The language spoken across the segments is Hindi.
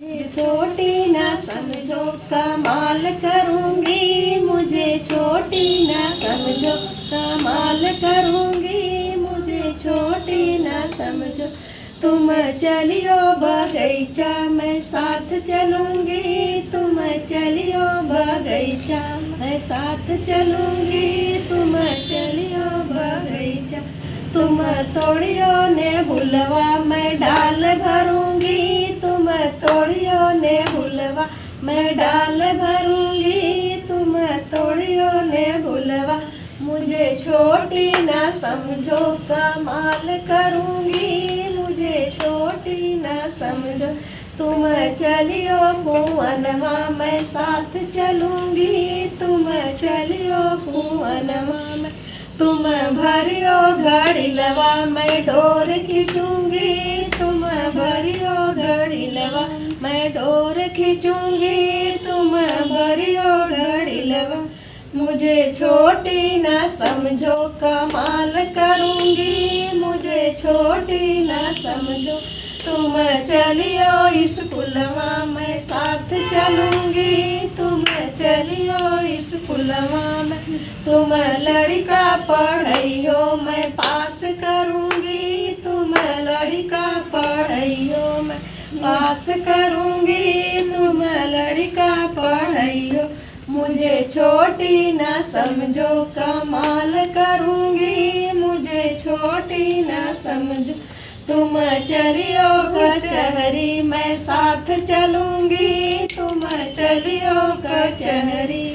मुझे छोटी ना समझो कमाल करूँगी, मुझे छोटी ना समझो कमाल करूँगी, मुझे छोटी ना समझो। तुम चलियो बगीचा मैं साथ चलूँगी, तुम चलियो बगीचा मैं साथ चलूँगी, तुम चलियो बगीचा। तुम तोड़ियो ने भुलवा मैं डाल भरूँगी, तुम तोड़ियो ने भुलवा मैं डाल भरूँगी, तुम तोड़ियो ने भुलवा। मुझे छोटी ना समझो कमाल करूँगी, मुझे छोटी ना समझो। तुम चलियो कुआनवा मैं साथ चलूँगी, तुम चलियो कुआनवा मैं। तुम भरियो घड़िलवा मैं डोर खींचूँगी, तुम भरियो घड़िलवा मैं डोर खींचूँगी, तुम भरियो घड़िलवा। मुझे छोटी ना समझो कमाल करूँगी, मुझे छोटी ना समझो। तुम चलियो स्कूलवा मैं साथ चलूँगी, तुम चलियो स्कूलवा में। तुम लड़का पढ़ाइयो मैं पास करूँगी, तुम लड़का पढ़ाइयो मैं पास करूँगी, तुम लड़का पढ़ाइयो। मुझे छोटी ना समझो कमाल करूँगी, मुझे छोटी ना समझो। तुम चलियो कचहरी मैं साथ चलूँगी, तुम चलियो कचहरी।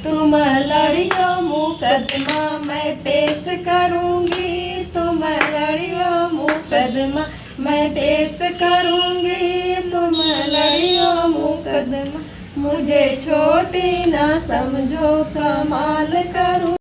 तुम लड़ियो मुकदमा मैं पेश करूँगी, तुम लड़ियो मुकदमा मैं पेश करूँगी, तुम लड़ियो मुकदमा। मुझे छोटी ना समझो कमाल करूँ।